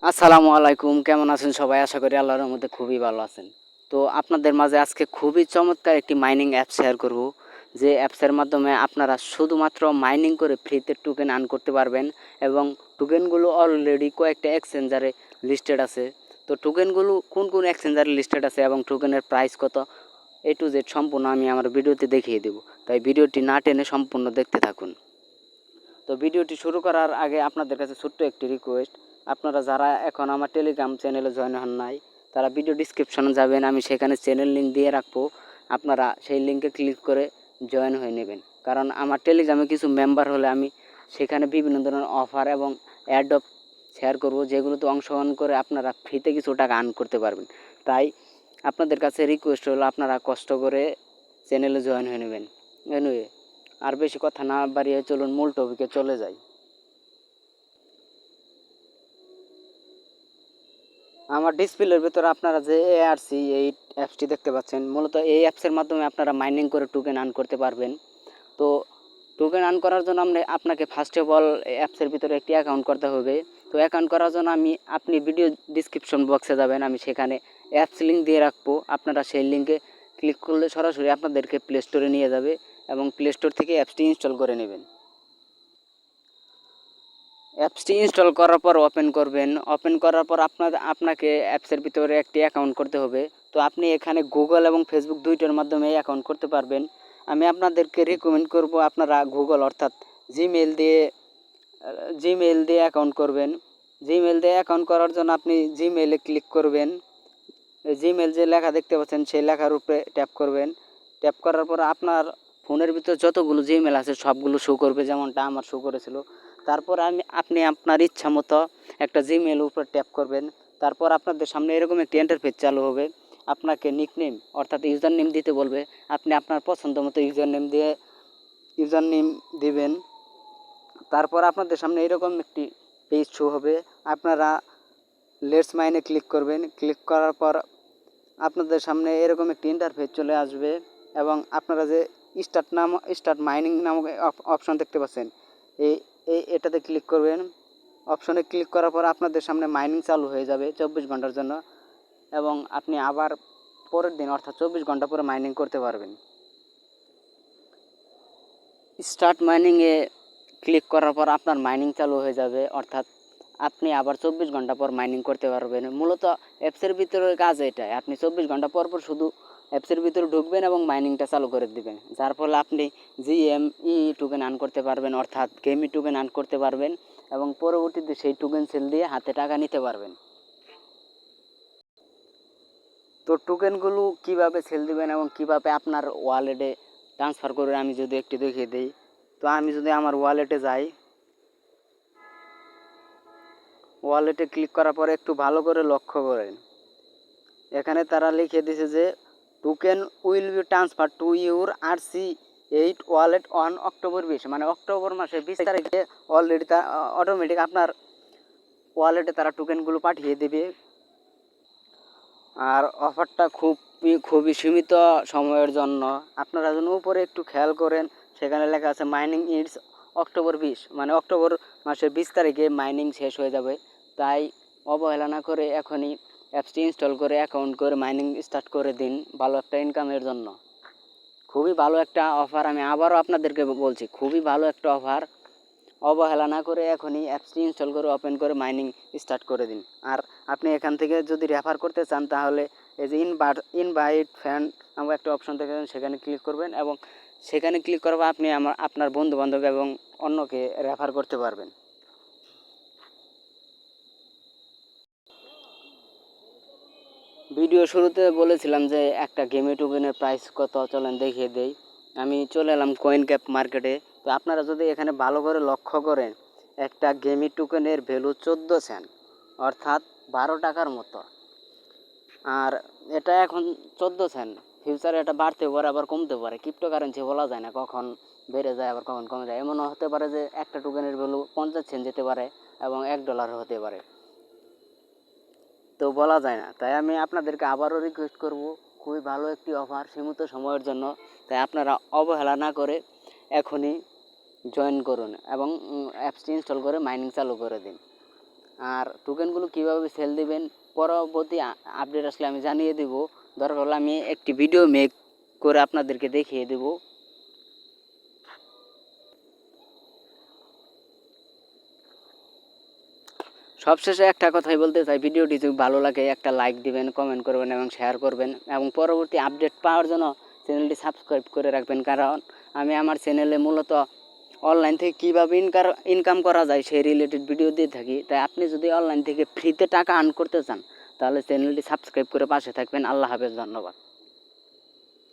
আসসালামু আলাইকুম, কেমন আছেন সবাই? আশা করি আল্লাহর রহমতে খুবই ভালো আছেন। তো আপনাদের মাঝে আজকে খুবই চমৎকার একটি মাইনিং অ্যাপ শেয়ার করব, যে অ্যাপসের মাধ্যমে আপনারা শুধুমাত্র মাইনিং করে ফ্রিতে টোকেন আর্ন করতে পারবেন এবং টোকেনগুলো অলরেডি কয়েকটা এক্সচেঞ্জারে লিস্টেড আছে। তো টোকেনগুলো কোন কোন এক্সচেঞ্জারে লিস্টেড আছে এবং টোকেনের প্রাইস কত, A to Z সম্পূর্ণ আমি আমার ভিডিওতে দেখিয়ে দেব। তাই ভিডিওটি না টেনে সম্পূর্ণ দেখতে থাকুন। তো ভিডিওটি শুরু করার আগে আপনাদের কাছে ছোট্ট একটি রিকোয়েস্ট, আপনারা যারা এখন আমার টেলিগ্রাম চ্যানেলে জয়েন হন নাই তারা ভিডিও ডিসক্রিপশনে যাবেন, আমি সেখানে চ্যানেল লিঙ্ক দিয়ে রাখবো, আপনারা সেই লিঙ্কে ক্লিক করে জয়েন হয়ে নেবেন। কারণ আমার টেলিগ্রামে কিছু মেম্বার হলে আমি সেখানে বিভিন্ন ধরনের অফার এবং অ্যাড শেয়ার করব, যেগুলোতে অংশগ্রহণ করে আপনারা ফ্রিতে কিছু টাকা আর্ন করতে পারবেন। তাই আপনাদের কাছে রিকোয়েস্ট হলো আপনারা কষ্ট করে চ্যানেলে জয়েন হয়ে নেবেন। এনিওয়ে, আর বেশি কথা না বাড়িয়ে চলুন মূল টপিকে চলে যাই। আমার ডিসপ্লের ভিতরে আপনারা যে ARC এই অ্যাপসটি দেখতে পাচ্ছেন, মূলত এই অ্যাপসের মাধ্যমে আপনারা মাইনিং করে টোকেন আর্ন করতে পারবেন। তো টোকেন আর্ন করার জন্য আপনাকে ফার্স্ট অফ অল অ্যাপসের ভিতরে একটি অ্যাকাউন্ট করতে হবে। তো অ্যাকাউন্ট করার জন্য আপনি ভিডিও ডিসক্রিপশন বক্সে যাবেন, আমি সেখানে অ্যাপস লিঙ্ক দিয়ে রাখবো, আপনারা সেই লিঙ্কে ক্লিক করলে সরাসরি আপনাদেরকে প্লে স্টোরে নিয়ে যাবে এবং প্লে স্টোর থেকে অ্যাপসটি ইনস্টল করে নেবেন। অ্যাপসটি ইনস্টল করার পর ওপেন করবেন, ওপেন করার পর আপনাকে অ্যাপসের ভিতরে একটি অ্যাকাউন্ট করতে হবে। তো আপনি এখানে গুগল এবং ফেসবুক দুইটার মাধ্যমে অ্যাকাউন্ট করতে পারবেন। আমি আপনাদেরকে রিকমেন্ড করব আপনারা গুগল অর্থাৎ জিমেইল দিয়ে অ্যাকাউন্ট করবেন। জিমেইল দিয়ে অ্যাকাউন্ট করার জন্য আপনি জিমেইলে ক্লিক করবেন, জিমেইল যে লেখা দেখতে পাচ্ছেন সেই লেখার উপরে ট্যাপ করবেন। ট্যাপ করার পর আপনার ফোনের ভিতর যতগুলো জিমেইল আছে সবগুলো শো করবে, যেমনটা আমার শো করেছিল। তারপর আপনি আপনার ইচ্ছা মতো একটা জিমেইল উপর ট্যাপ করবেন। তারপর আপনাদের সামনে এরকম একটি ইন্টারফেস চালু হবে, আপনাকে নিকনেম অর্থাৎ ইউজার নেম দিতে বলবে। আপনি আপনার পছন্দ মতো ইউজার নেম দিবেন। তারপর আপনাদের সামনে এরকম একটি পেজ শো হবে, আপনারা লেটস মাইনে ক্লিক করবেন। ক্লিক করার পর আপনাদের সামনে এরকম একটি ইন্টারফেস চলে আসবে এবং আপনারা যে স্টার্ট মাইনিং নামক অপশন দেখতে পাচ্ছেন, এটাতে ক্লিক করবেন। অপশনে ক্লিক করার পর আপনাদের সামনে মাইনিং চালু হয়ে যাবে 24 ঘন্টার জন্য এবং আপনি আবার পরের দিন অর্থাৎ 24 ঘন্টা পরে মাইনিং করতে পারবেন। স্টার্ট মাইনিংয়ে ক্লিক করার পর আপনার মাইনিং চালু হয়ে যাবে, অর্থাৎ আপনি আবার 24 ঘন্টা পর মাইনিং করতে পারবেন। মূলত অ্যাপসের ভিতরে কাজ এটাই, আপনি 24 ঘন্টা পর পর শুধু অ্যাপসের ভিতরে ঢুকবেন এবং মাইনিংটা চালু করে দিবেন, যার ফলে আপনি GME টোকেন আর্ন করতে পারবেন, অর্থাৎ গেমি টোকেন আর্ন করতে পারবেন এবং পরবর্তীতে সেই টোকেন সেল দিয়ে হাতে টাকা নিতে পারবেন। তো টোকেনগুলো কীভাবে সেল দেবেন এবং কীভাবে আপনার ওয়ালেটে ট্রান্সফার করবেন আমি যদি একটু দেখিয়ে দিই। তো আমি যদি আমার ওয়ালেটে যাই, ওয়ালেটে ক্লিক করার পরে একটু ভালো করে লক্ষ্য করেন, এখানে তারা লিখে দিয়েছে যে token will be transfer to your RC8 wallet on October 20, মানে অক্টোবর মাসের 20 তারিখে অলরেডি অটোমেটিক আপনার ওয়ালেটে তারা টোকেনগুলো পাঠিয়ে দেবে। আর অফারটা খুবই সীমিত সময়ের জন্য, আপনারা যেন উপরে একটু খেয়াল করেন, সেখানে লেখা আছে মাইনিং ইটস অক্টোবর 20, মানে অক্টোবর মাসের 20 তারিখে মাইনিং শেষ হয়ে যাবে। তাই অবহেলা না করে এখনই অ্যাপসটি ইনস্টল করে অ্যাকাউন্ট করে মাইনিং স্টার্ট করে দিন ভালো একটা ইনকামের জন্য। খুবই ভালো একটা অফার, আমি আবারও আপনাদেরকে বলছি খুবই ভালো একটা অফার। অবহেলা না করে এখনই অ্যাপসটি ইনস্টল করে ওপেন করে মাইনিং স্টার্ট করে দিন। আর আপনি এখান থেকে যদি রেফার করতে চান তাহলে এই যে ইনভাইট ফ্রেন্ড নামক একটা অপশন থেকে সেখানে ক্লিক করবেন এবং সেখানে ক্লিক করার পর আপনি আপনার বন্ধুবান্ধব এবং অন্যকে রেফার করতে পারবেন। ভিডিও শুরুতে বলেছিলাম যে একটা গেমে টোকেনের প্রাইস কত, চলেন দেখিয়ে দেই। আমি চলে এলাম কয়েন ক্যাপ মার্কেটে। তো আপনারা যদি এখানে ভালো করে লক্ষ্য করেন, একটা গেমি টোকেনের ভ্যালু 14 সেন্ট, অর্থাৎ 12 টাকার মতো। আর এটা এখন 14 সেন্ট, ফিউচারে এটা বাড়তে পারে আবার কমতে পারে, ক্রিপ্টোকারেন্সি বলা যায় না কখন বেড়ে যায় আবার কখন কমে যায়। এমনও হতে পারে যে একটা টোকেনের ভ্যালু 50 সেন্ট যেতে পারে এবং $1 হতে পারে, তো বলা যায় না। তাই আমি আপনাদেরকে আবারও রিকোয়েস্ট করব, খুবই ভালো একটি অফার সীমিত সময়ের জন্য, তাই আপনারা অবহেলা না করে এখনই জয়েন করুন এবং অ্যাপসটি ইনস্টল করে মাইনিং চালু করে দিন। আর টোকেনগুলো কীভাবে সেল দিবেন পরবর্তী আপডেট আসলে আমি জানিয়ে দেবো। দরকার হলে আমি একটি ভিডিও মেক করে আপনাদেরকে দেখিয়ে দেবো। সবশেষে একটা কথাই বলতে চাই, ভিডিওটি যদি ভালো লাগে একটা লাইক দিবেন, কমেন্ট করবেন এবং শেয়ার করবেন, এবং পরবর্তী আপডেট পাওয়ার জন্য চ্যানেলটি সাবস্ক্রাইব করে রাখবেন। কারণ আমি আমার চ্যানেলে মূলত অনলাইন থেকে কীভাবে ইনকাম করা যায় সেই রিলেটেড ভিডিও দিয়ে থাকি। তাই আপনি যদি অনলাইন থেকে ফ্রিতে টাকা আর্ন করতে চান তাহলে চ্যানেলটি সাবস্ক্রাইব করে পাশে থাকবেন। আল্লাহ হাফেজ, ধন্যবাদ।